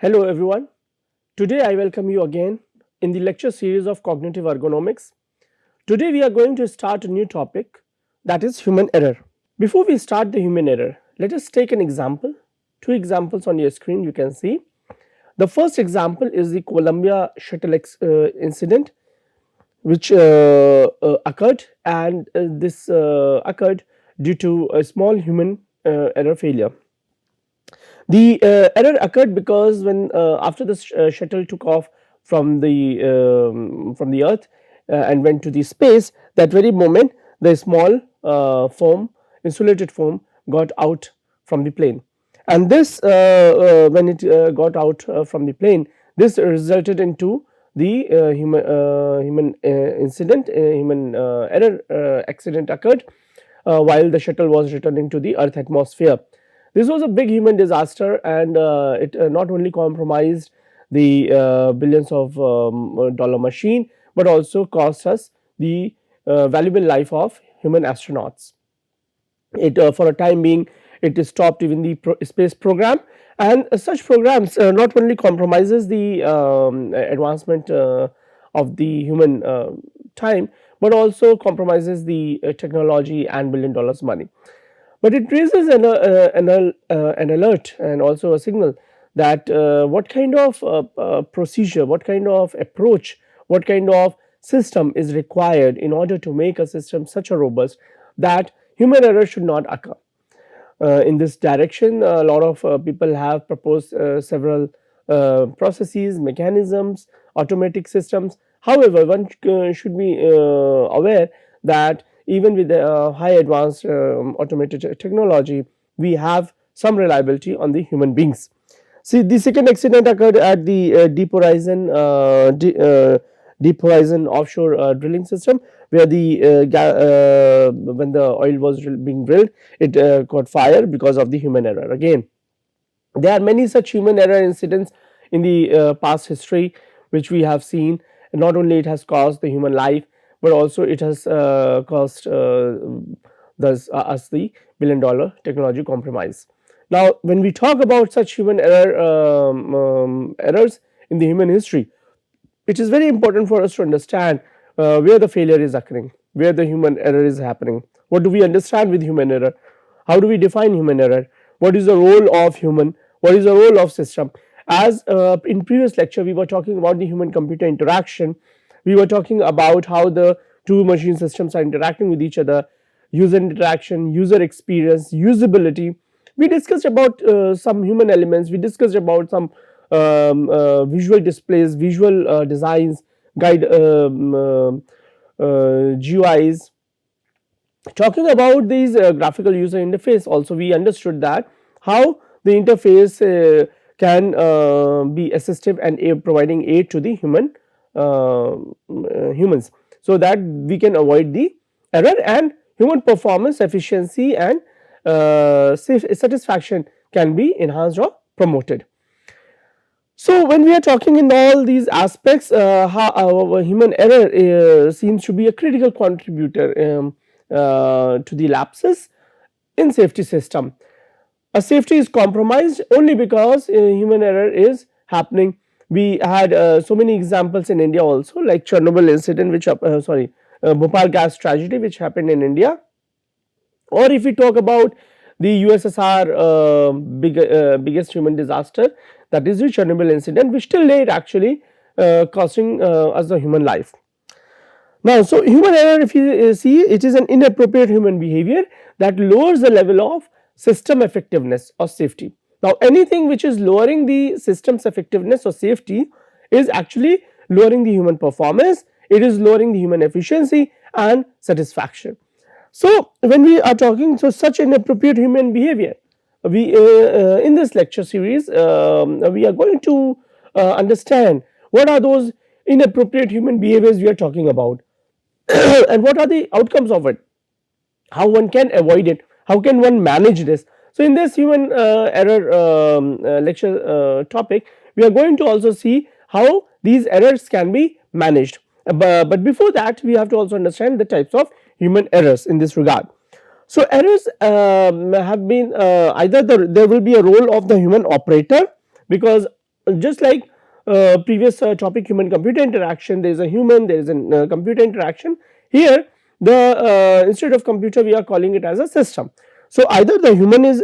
Hello everyone. Today I welcome you again in the lecture series of cognitive ergonomics. Today we are going to start a new topic, that is human error. Before we start the human error, let us take an example. Two examples on your screen you can see. The first example is the Columbia shuttle incident which occurred, and this occurred due to a small human error failure. The error occurred because when after the shuttle took off from the earth and went to the space, that very moment the small foam, insulated foam, got out from the plane, and this when it got out from the plane, this resulted into the human incident, human error accident occurred while the shuttle was returning to the earth atmosphere. This was a big human disaster, and it not only compromised the billions of dollar machine, but also cost us the valuable life of human astronauts. It for a time being, it stopped even the space program, and such programs not only compromises the advancement of the human time, but also compromises the technology and $1 billion money. But it raises an alert and also a signal that what kind of procedure, what kind of approach, what kind of system is required in order to make a system such a robust that human error should not occur. In this direction, a lot of people have proposed several processes, mechanisms, automatic systems. However, one should be aware that even with the high advanced automated technology, we have some reliability on the human beings. See, the second accident occurred at the Deep Horizon offshore drilling system, where the when the oil was being drilled, it caught fire because of the human error. Again, there are many such human error incidents in the past history which we have seen. Not only it has caused the human life, but also it has caused us the $1 billion technology compromise. Now, when we talk about such human errors in the human history, it is very important for us to understand where the failure is occurring, where the human error is happening. What do we understand with human error? How do we define human error? What is the role of human? What is the role of system? As in previous lecture we were talking about the human computer interaction, we were talking about how the two machine systems are interacting with each other, user interaction, user experience, usability. We discussed about some human elements, we discussed about some visual displays, visual designs, guide GUIs. Talking about these graphical user interface, also we understood that how the interface can be assistive and providing aid to the humans, so that we can avoid the error, and human performance, efficiency, and satisfaction can be enhanced or promoted. So, when we are talking in all these aspects, how our human error seems to be a critical contributor to the lapses in safety system. A safety is compromised only because human error is happening. We had so many examples in India also, like Chernobyl incident, which Bhopal gas tragedy which happened in India, or if we talk about the USSR biggest human disaster, that is the Chernobyl incident, which till date actually costing us the human life. Now, so human error, if you see, it is an inappropriate human behavior that lowers the level of system effectiveness or safety. Now, anything which is lowering the system's effectiveness or safety is actually lowering the human performance, it is lowering the human efficiency and satisfaction. So, when we are talking, so such inappropriate human behavior, we in this lecture series we are going to understand what are those inappropriate human behaviors we are talking about and what are the outcomes of it, how one can avoid it, how can one manage this. So, in this human error lecture topic, we are going to also see how these errors can be managed. But before that, we have to also understand the types of human errors in this regard. So, errors have been either there will be a role of the human operator, because just like previous topic, human computer interaction, there is a human, there is a computer interaction. Here the instead of computer we are calling it as a system. So either the human is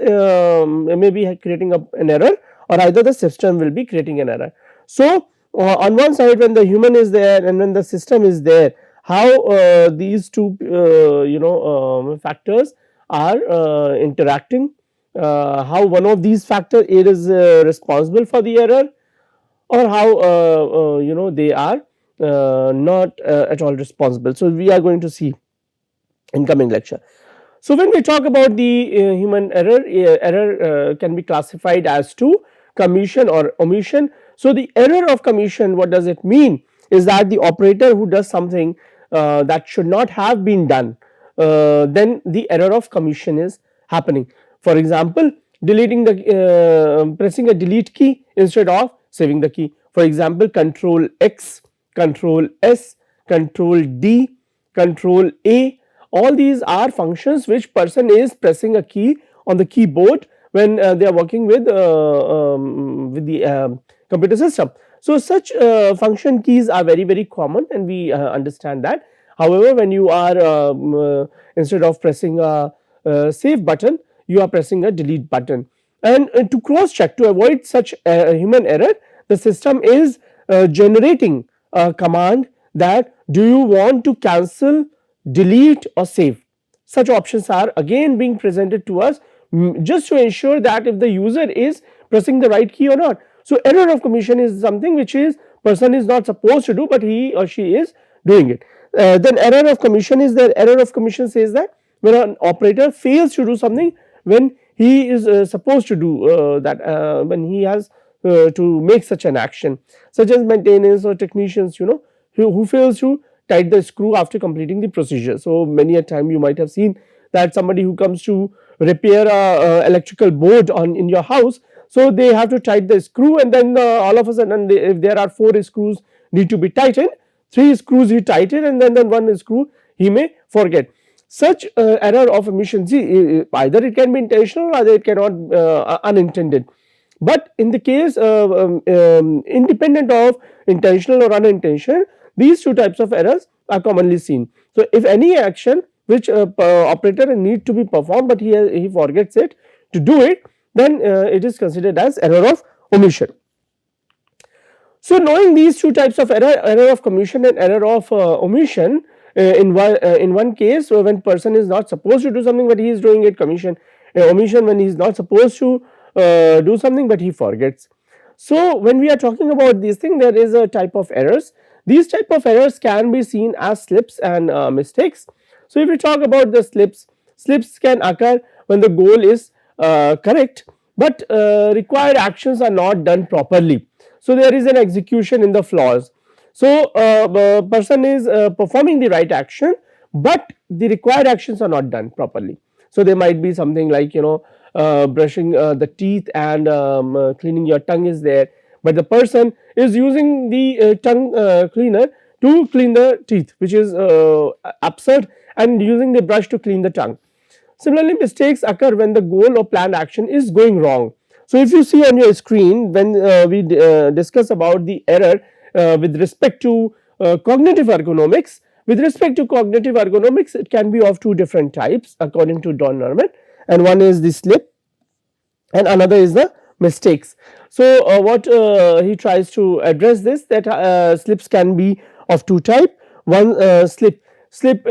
maybe creating an error, or either the system will be creating an error. So on one side, when the human is there and when the system is there, how these two factors are interacting, how one of these factor is responsible for the error, or how they are not at all responsible. So we are going to see in coming lecture. So when we talk about the human error, error can be classified as to commission or omission. So the error of commission, what does it mean, is that the operator who does something that should not have been done, then the error of commission is happening. For example, deleting the pressing a delete key instead of saving the key. For example, control X, control S, control D, control A, all these are functions which person is pressing a key on the keyboard when they are working with the computer system. So such function keys are very common, and we understand that. However, when you are instead of pressing a save button, you are pressing a delete button. And to cross check, to avoid such human error, the system is generating a command that do you want to cancel, delete or save. Such options are again being presented to us just to ensure that if the user is pressing the right key or not. So error of commission is something which is person is not supposed to do, but he or she is doing it. Then error of commission is there. Error of commission says that when an operator fails to do something when he is supposed to do when he has to make such an action, such as maintenance or technicians, who fails to tight the screw after completing the procedure. So many a time you might have seen that somebody who comes to repair a electrical board in your house, so they have to tight the screw, and then all of a sudden if there are 4 screws need to be tightened, 3 screws he tighten, and then 1 screw he may forget. Such error of omission, either it can be intentional or either it cannot unintended. But in the case independent of intentional or unintentional, these two types of errors are commonly seen. So if any action which operator need to be performed, but he forgets it to do it, then it is considered as error of omission. So knowing these two types of error, error of commission and error of omission, in one case when person is not supposed to do something but he is doing it, commission, omission when he is not supposed to do something but he forgets. So when we are talking about these things, there is a type of errors. These type of errors can be seen as slips and mistakes. So if we talk about the slips, slips can occur when the goal is correct but required actions are not done properly. So there is an execution in the flaws. So person is performing the right action but the required actions are not done properly. So there might be something like brushing the teeth and cleaning your tongue is there, but the person is using the tongue cleaner to clean the teeth, which is absurd, and using the brush to clean the tongue. Similarly, mistakes occur when the goal or planned action is going wrong. So if you see on your screen when we discuss about the error with respect to cognitive ergonomics, with respect to cognitive ergonomics, it can be of two different types according to Don Norman, and one is the slip and another is the mistakes. So what he tries to address this, that slips can be of two type. One slip most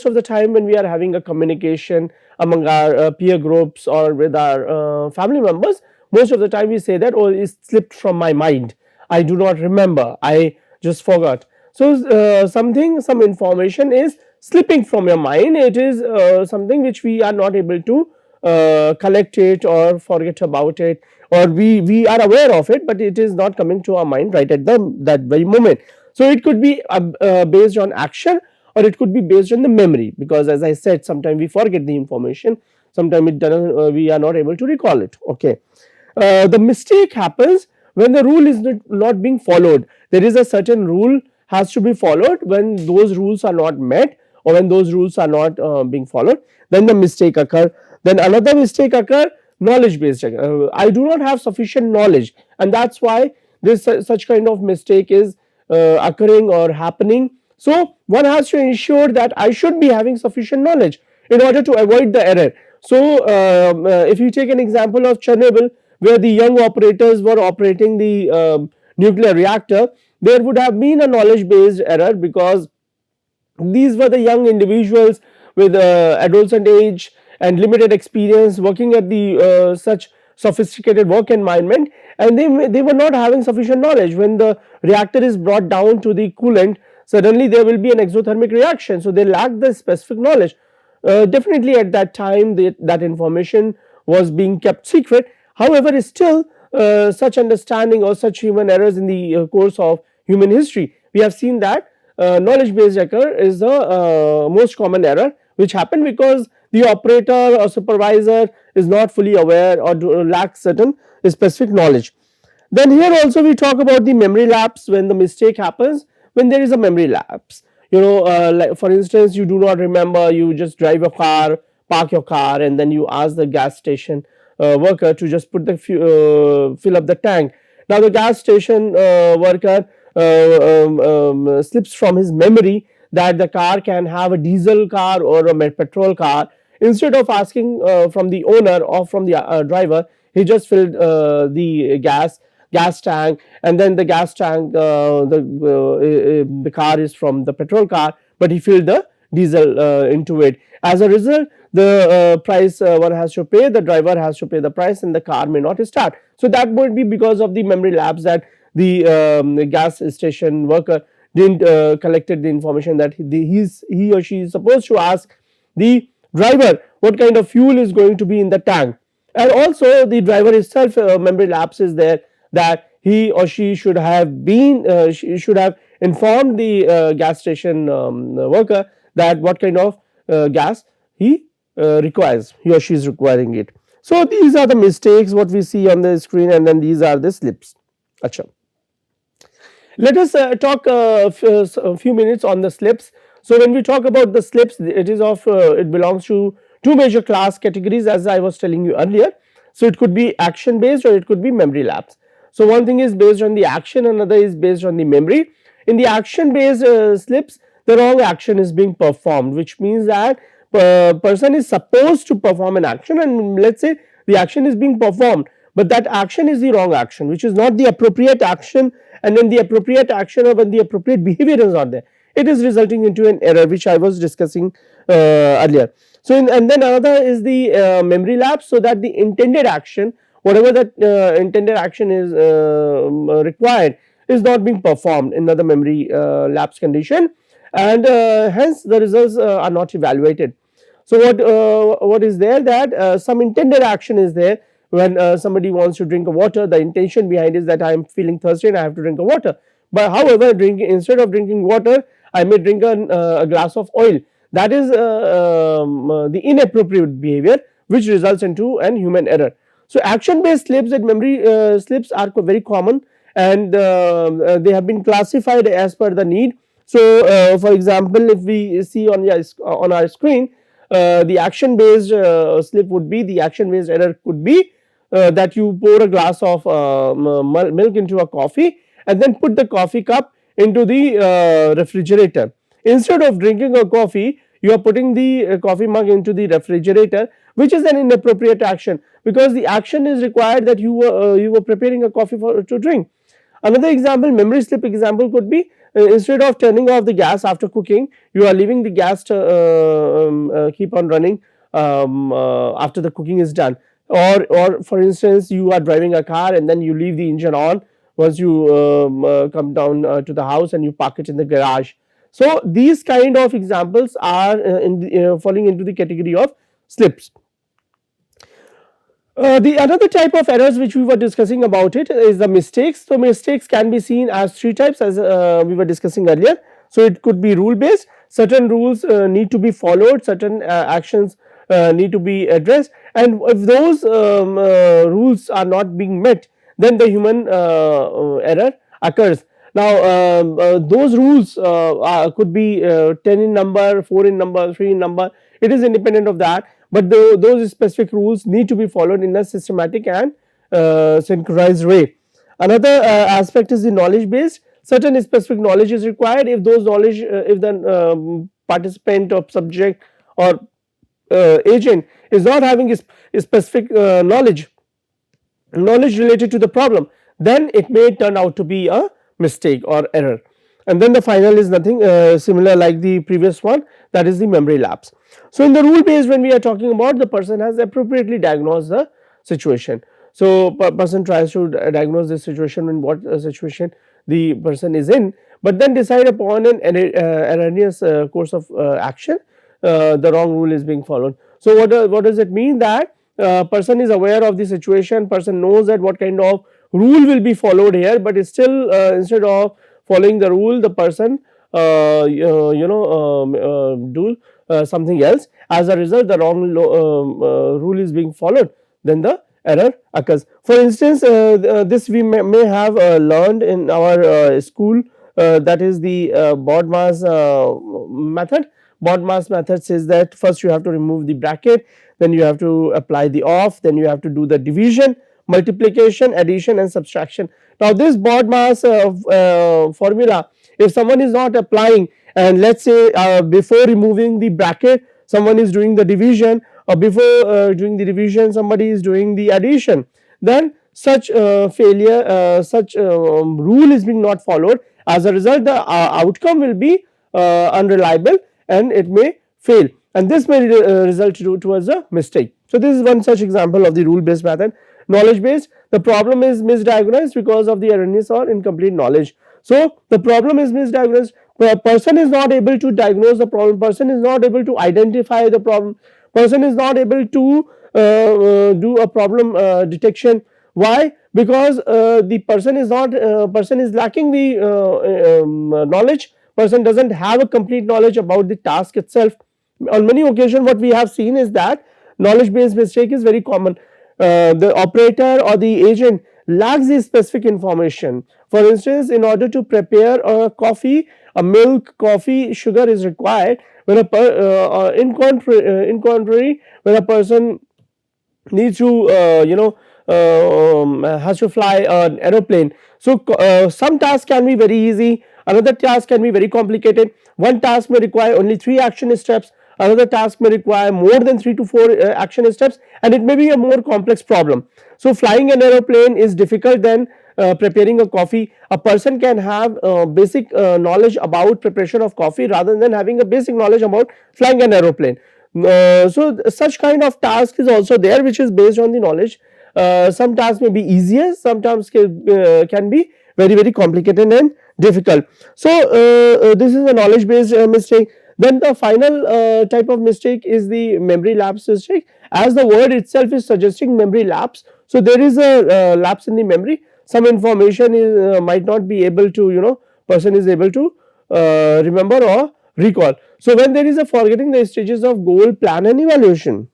of the time when we are having a communication among our peer groups or with our family members, most of the time we say that, oh, it slipped from my mind, I do not remember, I just forgot. So some information is slipping from your mind, it is something which we are not able to collect it or forget about it, or we are aware of it but it is not coming to our mind right at that very moment. So it could be based on action or it could be based on the memory, because as I said, sometimes we forget the information, sometimes it doesn't we are not able to recall it. Okay, the mistake happens when the rule is not being followed. There is a certain rule has to be followed. When those rules are not met or when those rules are not being followed, then the mistake occur. Then another mistake occur knowledge based error. I do not have sufficient knowledge, and that's why this such kind of mistake is occurring or happening. So one has to ensure that I should be having sufficient knowledge in order to avoid the error. So if you take an example of Chernobyl, where the young operators were operating the nuclear reactor, there would have been a knowledge based error, because these were the young individuals with adolescent age and limited experience working at the such sophisticated work environment, and they were not having sufficient knowledge. When the reactor is brought down to the coolant, suddenly there will be an exothermic reaction, so they lack the specific knowledge. Definitely at that time that information was being kept secret. However, still such understanding or such human errors in the course of human history, we have seen that knowledge based error is the most common error which happen because the operator or supervisor is not fully aware or lacks certain specific knowledge. Then here also we talk about the memory lapse. When the mistake happens, when there is a memory lapse, like for instance, you do not remember, you just drive a car, park your car, and then you ask the gas station worker to just put the fill up the tank. Now the gas station worker slips from his memory that the car can have a diesel car or a petrol car. Instead of asking from the owner or from the driver, he just filled the gas tank, and then the gas tank the car is from the petrol car, but he filled the diesel into it. As a result, the price one has to pay, the driver has to pay the price, and the car may not start. So that would be because of the memory lapse, that the gas station worker didn't collected the information that he or she is supposed to ask the driver what kind of fuel is going to be in the tank. And also the driver itself memory lapse is there, that he or she should have informed the gas station worker that what kind of gas he requires, he or she is requiring it. So these are the mistakes what we see on the screen, and then these are the slips. Acha. Let us talk a few minutes on the slips. So when we talk about the slips, it belongs to two major class categories, as I was telling you earlier. So it could be action based or it could be memory lapse. So one thing is based on the action, another is based on the memory. In the action based slips, the wrong action is being performed, which means that person is supposed to perform an action, and let's say the action is being performed, but that action is the wrong action, which is not the appropriate action, and when the appropriate action or when the appropriate behavior is not there, it is resulting into an error, which I was discussing earlier. So and then another is the memory lapse, so that the intended action, whatever that intended action is required, is not being performed in the memory lapse condition, and hence the results are not evaluated. So what is there, that some intended action is there. When somebody wants to drink a water, the intention behind is that I am feeling thirsty and I have to drink a water. But however, instead of drinking water, I may drink a glass of oil. That is the inappropriate behavior, which results into an human error. So action based slips and memory slips are very common, and they have been classified as per the need. So for example, if we see on our screen, the action based slip would be, the action based error could be that you pour a glass of milk into a coffee and then put the coffee cup into the refrigerator. Instead of drinking a coffee, you are putting the coffee mug into the refrigerator, which is an inappropriate action, because the action is required that you were preparing a coffee to drink. Another example, memory slip example could be, instead of turning off the gas after cooking, you are leaving the gas to keep on running after the cooking is done. Or for instance, you are driving a car and then you leave the engine on once you come down to the house and you park it in the garage. So these kind of examples are falling into the category of slips. The another type of errors which we were discussing about it is the mistakes. So mistakes can be seen as three types, as we were discussing earlier. So it could be rule based, certain rules need to be followed, certain actions need to be addressed, and if those rules are not being met, then the human error occurs. Now those rules could be 10 in number, 4 in number, 3 in number, it is independent of that, but those specific rules need to be followed in a systematic and synchronized way. Another aspect is the knowledge based. Certain specific knowledge is required. If those knowledge, if the participant or subject or agent is not having a specific knowledge related to the problem, then it may turn out to be a mistake or error. And then the final is nothing similar like the previous one, that is the memory lapse. So in the rule based, when we are talking about, the person has appropriately diagnosed the situation. So person tries to diagnose this situation, in what situation the person is in, but then decide upon an erroneous course of action, the wrong rule is being followed. So what does it mean? That person is aware of the situation, person knows that what kind of rule will be followed here, but still instead of following the rule, the person do something else. As a result, the wrong rule is being followed, then the error occurs. For instance, this we may have learned in our school, that is the BODMAS method. BODMAS method says that first you have to remove the bracket, then you have to apply the off, then you have to do the division, multiplication, addition and subtraction. Now this BODMAS formula, if someone is not applying, and let us say before removing the bracket someone is doing the division, or before doing the division somebody is doing the addition, then such failure, such rule is being not followed. As a result, the outcome will be unreliable and it may fail, and this may result towards a mistake. So this is one such example of the rule based method. Knowledge based, the problem is misdiagnosed because of the erroneous or incomplete knowledge. So the problem is misdiagnosed, the person is not able to diagnose the problem, person is not able to identify the problem, person is not able to do a problem detection. Why? Because the person is not person is lacking the knowledge, person does not have a complete knowledge about the task itself. On many occasions what we have seen is that knowledge based mistake is very common. The operator or the agent lacks the specific information. For instance, in order to prepare a coffee, a milk, coffee, sugar is required. When in contrary, when a person needs to has to fly an aeroplane, so some tasks can be very easy, another task can be very complicated. One task may require only 3 action steps, another task may require more than 3 to 4 action steps, and it may be a more complex problem. So flying an aeroplane is difficult than preparing a coffee. A person can have basic knowledge about preparation of coffee rather than having a basic knowledge about flying an aeroplane. So such kind of task is also there, which is based on the knowledge. Some tasks may be easier, sometimes can be very complicated and difficult. So this is a knowledge based mistake. Then the final type of mistake is the memory lapse mistake. As the word itself is suggesting memory lapse, so there is a lapse in the memory. Some information is might not be able to, person is able to remember or recall. So when there is a forgetting the stages of goal, plan and evaluation.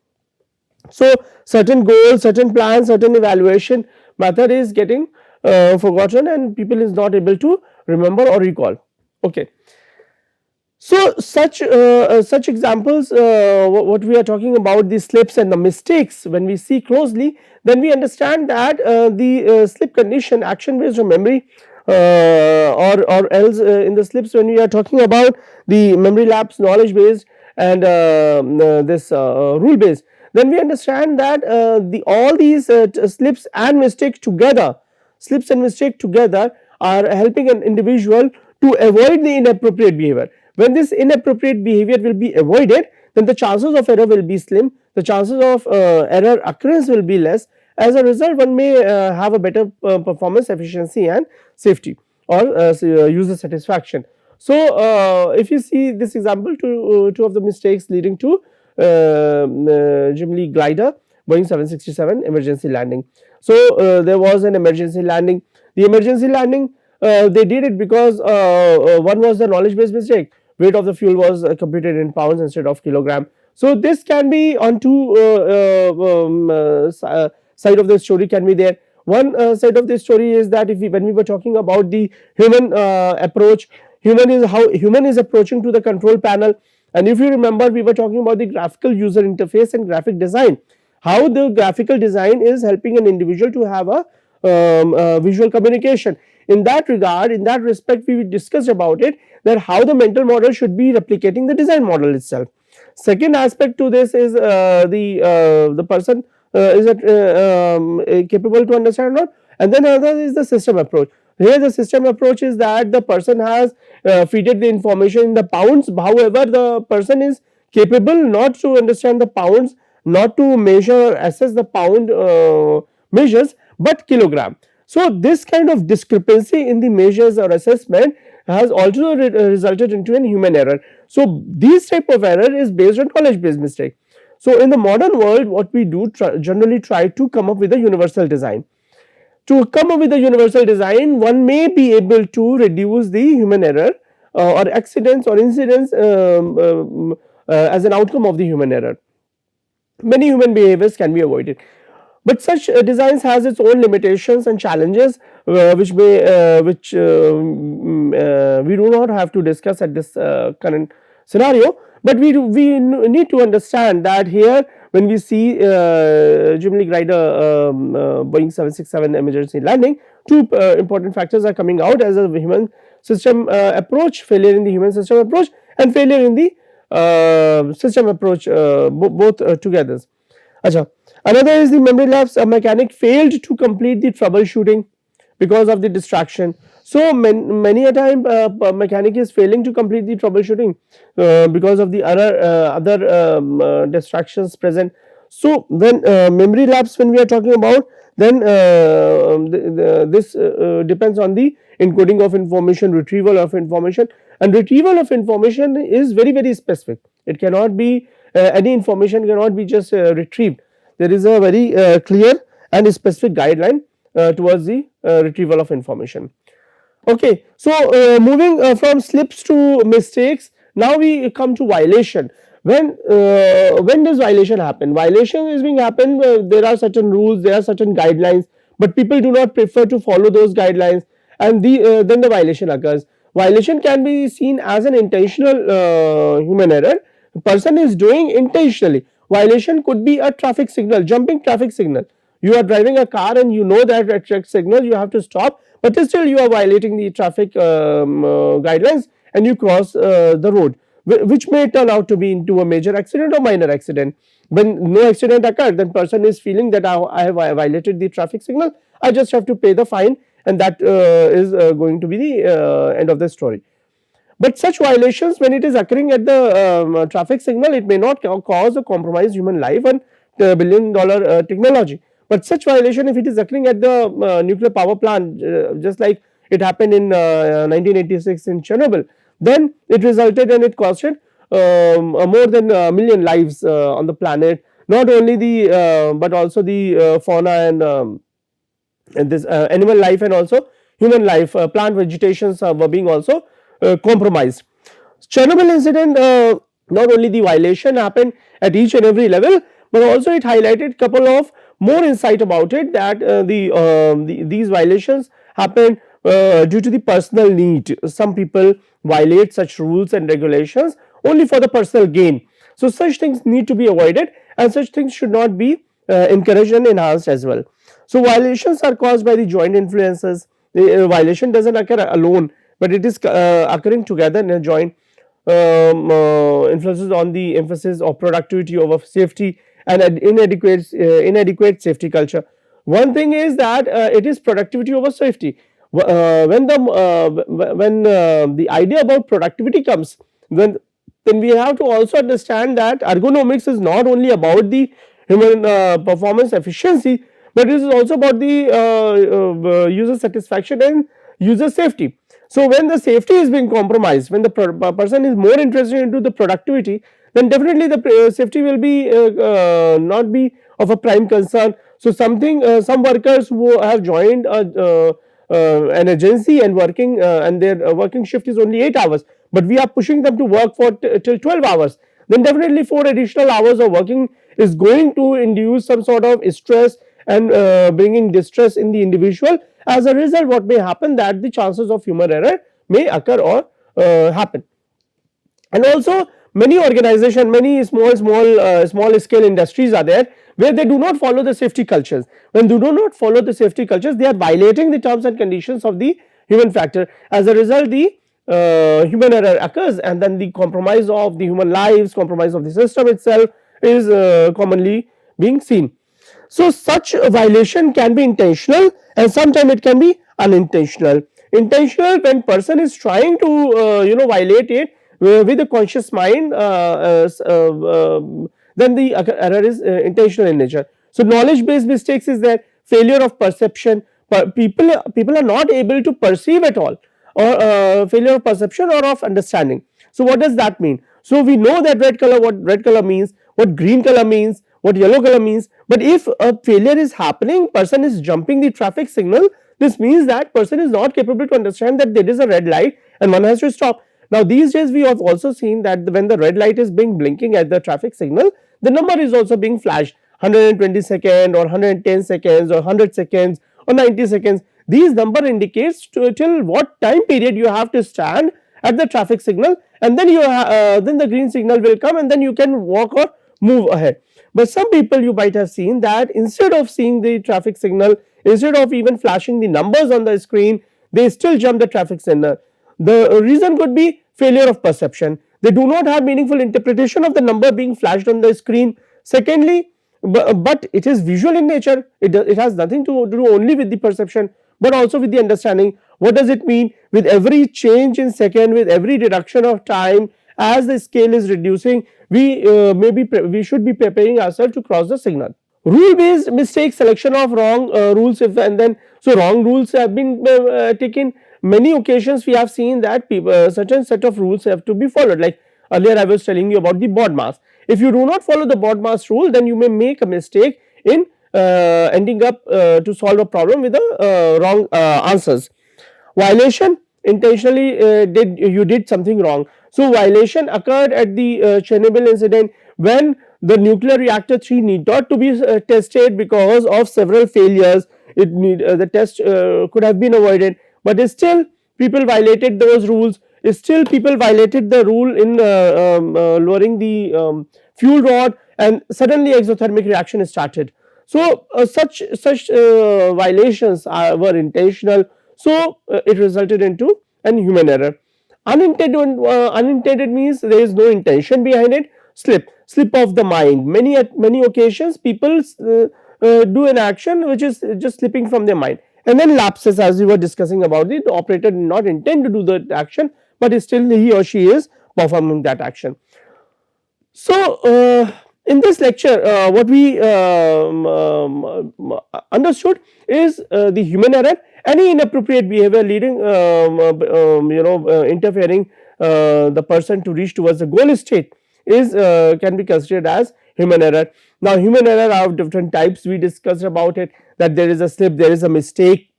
So certain goals, certain plans, certain evaluation method is getting forgotten and people is not able to remember or recall. Okay. So such examples, what we are talking about, the slips and the mistakes, when we see closely, then we understand that the slip condition, action based on memory, or else in the slips when we are talking about the memory lapse, knowledge based and this rule based, then we understand that all these slips and mistakes together, are helping an individual to avoid the inappropriate behavior. When this inappropriate behavior will be avoided, then the chances of error will be slim, the chances of error occurrence will be less. As a result, one may have a better performance, efficiency and safety, or user satisfaction. So if you see this example, two of the mistakes leading to Gimli glider, Boeing 767 emergency landing. So there was an emergency landing. The emergency landing, they did it because one was the knowledge based mistake. Weight of the fuel was computed in pounds instead of kilogram. So this can be on two side of the story can be there. One side of the story is that when we were talking about the human approach, human is approaching to the control panel. And if you remember, we were talking about the graphical user interface and graphic design, how the graphical design is helping an individual to have a visual communication. In that regard, in that respect, we discussed about it, that how the mental model should be replicating the design model itself. Second aspect to this is the person is it capable to understand or not, and then another is the system approach. Here the system approach is that the person has feeded the information in the pounds, however the person is capable not to understand the pounds, not to measure assess the pound measures, but kilogram. So this kind of discrepancy in the measures or assessment has also resulted into an human error. So these type of error is based on knowledge based mistake. So in the modern world, what we do generally try to come up with a universal design. To come up with a universal design, one may be able to reduce the human error or accidents or incidents as an outcome of the human error. Many human behaviors can be avoided, but such designs has its own limitations and challenges which we do not have to discuss at this current scenario, but we need to understand that here when we see Jim Lee Glider Boeing 767 emergency landing, two important factors are coming out as a human system approach, failure in the human system approach and failure in the system approach both together. Achha. Another is the memory lapse. A mechanic failed to complete the troubleshooting because of the distraction. So many a time mechanic is failing to complete the troubleshooting because of the other distractions present. So when memory lapse, when we are talking about, then this depends on the encoding of information, retrieval of information, and retrieval of information is very specific. It cannot be any information cannot be just retrieved. There is a very clear and specific guideline towards the retrieval of information. Okay, so moving from slips to mistakes, now we come to violation. When does violation happen? Violation is being happen. There are certain rules, there are certain guidelines, but people do not prefer to follow those guidelines, and then the violation occurs. Violation can be seen as an intentional human error. The person is doing intentionally. Violation could be a traffic signal, jumping traffic signal. You are driving a car and you know that at traffic signal you have to stop, but still you are violating the traffic guidelines and you cross the road, which may turn out to be into a major accident or minor accident. When no accident occurred, then person is feeling that I have violated the traffic signal, I just have to pay the fine, and that is going to be the end of the story. But such violations, when it is occurring at the traffic signal, it may not cause or compromise human life and billion-dollar technology. But such violation, if it is occurring at the nuclear power plant, just like it happened in 1986 in Chernobyl, then it resulted and it costed more than a million lives on the planet. Not only the but also the fauna and this animal life and also human life, plant vegetations were being also compromised. Chernobyl incident, not only the violation happened at each and every level, but also it highlighted couple of more insight about it, that these violations happen due to the personal need. Some people violate such rules and regulations only for the personal gain. So such things need to be avoided, and such things should not be encouraged and enhanced as well. So violations are caused by the joint influences. The violation does not occur alone, but it is occurring together in a joint influences on the emphasis of productivity over safety and inadequate safety culture. One thing is that it is productivity over safety. When the idea about productivity comes, then we have to also understand that ergonomics is not only about the human performance efficiency, but it is also about the user satisfaction and user safety. So when the safety is being compromised, when the person is more interested into the productivity, then definitely the safety will be not be of a prime concern. So some workers who have joined an agency and working and their working shift is only 8 hours, but we are pushing them to work for till 12 hours, then definitely 4 additional hours of working is going to induce some sort of stress and bringing distress in the individual. As a result, what may happen, that the chances of human error may occur or happen. And also many organization, many small scale industries are there where they do not follow the safety cultures. When they do not follow the safety cultures, they are violating the terms and conditions of the human factor. As a result, the human error occurs, and then the compromise of the human lives, compromise of the system itself is commonly being seen. So such a violation can be intentional and sometimes it can be unintentional. Intentional, when person is trying to violate it with a conscious mind, then the error is intentional in nature. So knowledge based mistakes is there, failure of perception, people are not able to perceive at all, or failure of perception or of understanding. So what does that mean? So we know that red color, what red color means, what green color means, what yellow color means, but if a failure is happening, person is jumping the traffic signal, this means that person is not capable to understand that there is a red light and one has to stop. Now these days we have also seen that when the red light is being blinking at the traffic signal, the number is also being flashed, 120 seconds or 110 seconds or 100 seconds or 90 seconds. These number indicates till what time period you have to stand at the traffic signal, and then then the green signal will come and then you can walk or move ahead. But some people, you might have seen that instead of seeing the traffic signal, instead of even flashing the numbers on the screen, they still jump the traffic signal. The reason could be failure of perception. They do not have meaningful interpretation of the number being flashed on the screen. Secondly, but it is visual in nature, it has nothing to do only with the perception but also with the understanding. What does it mean? With every change in second, with every reduction of time, as the scale is reducing, we should be preparing ourselves to cross the signal. Rule based mistake, selection of wrong rules, if and then, so wrong rules have been taken. Many occasions we have seen that certain set of rules have to be followed, like earlier I was telling you about the BODMAS. If you do not follow the BODMAS rule, then you may make a mistake in ending up to solve a problem with the wrong answers. Violation, intentionally you did something wrong. So violation occurred at the Chernobyl incident, when the nuclear reactor 3 need not to be tested because of several failures. The test could have been avoided, but still people violated those rules. Still people violated the rule in lowering the fuel rod, and suddenly exothermic reaction started. So such violations were intentional, so it resulted into an human error. Unintended means there is no intention behind it. Slip of the mind. Many occasions people do an action which is just slipping from their mind. And then lapses, as we were discussing about it, the operator did not intend to do the action, but still he or she is performing that action. So in this lecture what we understood is the human error. Any inappropriate behavior leading interfering the person to reach towards the goal state is can be considered as human error. Now human error are of different types. We discussed about it, that there is a slip, there is a mistake.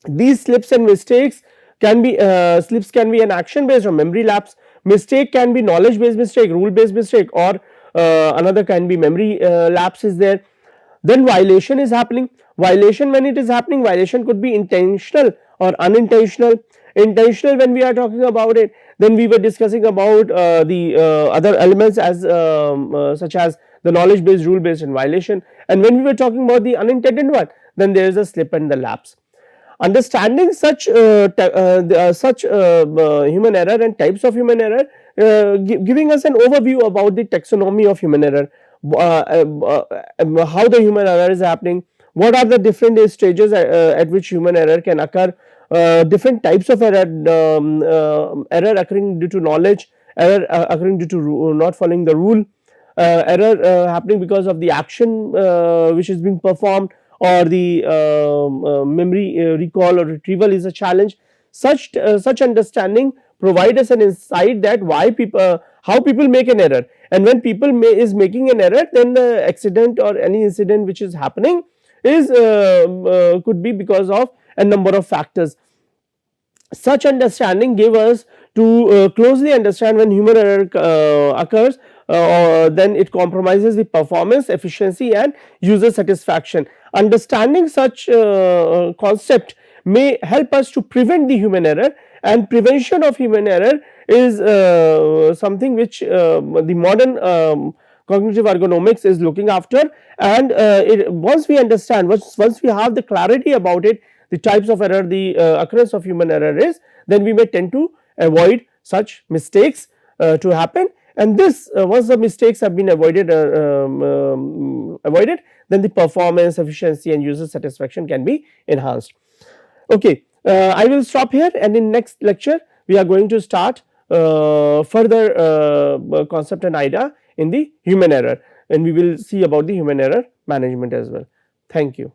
These slips and mistakes can be slips can be an action based or memory lapse. Mistake can be knowledge based mistake, rule based mistake, or another can be memory lapse is there. Then violation is happening. Violation, when it is happening, violation could be intentional or unintentional. Intentional, when we are talking about it, then we were discussing about the other elements as such as the knowledge based, rule based and violation. And when we were talking about the unintended one, then there is a slip and the lapse. Understanding such human error and types of human error, giving us an overview about the taxonomy of human error, how the human error is happening, what are the different stages at which human error can occur, different types of error, error occurring due to knowledge, error occurring due to not following the rule, error happening because of the action which is being performed, or the memory recall or retrieval is a challenge. Such understanding provide us an insight that why people how people make an error, and when people is making an error, then the accident or any incident which is happening is could be because of a number of factors. Such understanding give us to closely understand when human error occurs, then it compromises the performance, efficiency and user satisfaction. Understanding such concept may help us to prevent the human error and prevention of human error is something which the modern cognitive ergonomics is looking after, and once we understand, once we have the clarity about it, the types of error, the occurrence of human error is, then we may tend to avoid such mistakes to happen, and this once the mistakes have been avoided, then the performance, efficiency and user satisfaction can be enhanced. Okay, I will stop here, and in next lecture we are going to start further concept and idea in the human error, and we will see about the human error management as well. Thank you.